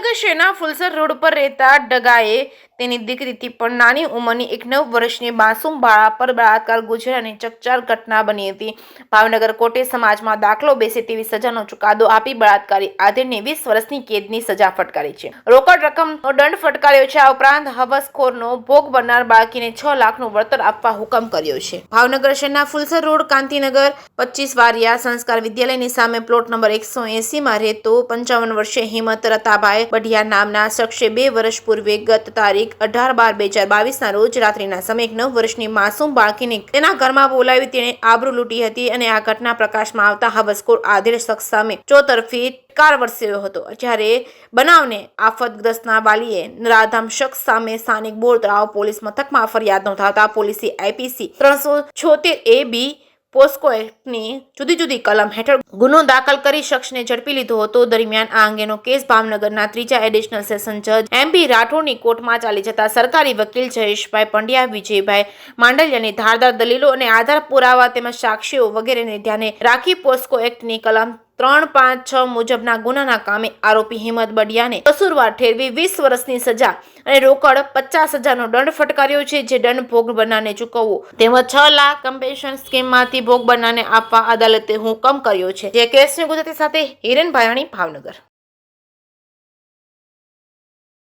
ભાવનગર શહેરના ફુલસર રોડ પર રહેતા ડગાએ તેની દીકરીથી પણ નાની ઉંમરની એક 9 વર્ષની માસૂમ બાળા પર બળાત્કાર ગુજર્યાની ચકચાર ઘટના બની હતી. ભાવનગર કોર્ટે સમાજમાં દાખલો બેસે તેવી સજાનો ચુકાદો આપી બળાત્કારી આધેડને 20 વર્ષની કેદની સજા ફટકારી છે. રોકડ રકમનો દંડ ફટકાર્યો છે. આ ઉપરાંત હવસખોરનો ભોગ બનનાર બાળકીને 6 લાખનું વળતર આપવા હુકમ કર્યો છે. ભાવનગર શહેરના ફુલસર રોડ કાંતિનગર 25 વારિયા સંસ્કાર વિદ્યાલયની સામે પ્લોટ નંબર 180 માં રહેતો 55 વર્ષીય હિંમત રતાભાઈ બઢિયા નામના શખ્સે 2 વર્ષ પૂર્વે ગત તારીખ 18/12/2022 ના રોજ રાત્રિના સમયે એક 9 વર્ષની માસૂમ બાળકીને તેના ઘરમાં બોલાવી તેણે આબરૂ લૂંટી હતી અને આ ઘટના પ્રકાશમાં આવતા હવસખોર આધેડ શખ્સ સામે ચોતરફી કાર વરસ્યો હતો. જ્યારે બનાવને આફતગ્રસ્તના વાલીએ નરાધમ શખ્સ સામે સ્થાનિક બોર તળાવ પોલીસ મથકમાં ફરિયાદ નોંધાવતા પોલીસે IPC 376A(B) પોસ્કો એક્ટની જુદી જુદી કલમ હેઠળ ગુનો દાખલ કરી શખ્સને ઝડપી લીધો હતો. દરમિયાન આ અંગેનો કેસ ભાવનગરના 3જા એડિશનલ સેશન જજ MP રાઠોડની કોર્ટમાં ચાલી જતા સરકારી વકીલ જયેશભાઈ પંડ્યા, વિજયભાઈ માંડલિયાની ધારદાર દલીલો અને આધાર પુરાવા તેમજ સાક્ષીઓ વગેરેને ધ્યાને રાખી પોસ્કો એક્ટની કલમ 356 મુજબના ગુનાના કામે આરોપી હિંમત બઢિયાને કસૂરવાર ઠેરવી 20 વર્ષની સજા અને રોકડ 50,000નો દંડ ફટકાર્યો છે. જે દંડ ભોગ બનનારને ચૂકવવો તેમજ 6 લાખ કમ્પેન્સેશન સ્કીમમાંથી ભોગ બનનારને આપવા અદાલતે હુકમ કર્યો છે. જે કેસની ગુજરાતી સાથે હિરેન ભાયાણી, ભાવનગર.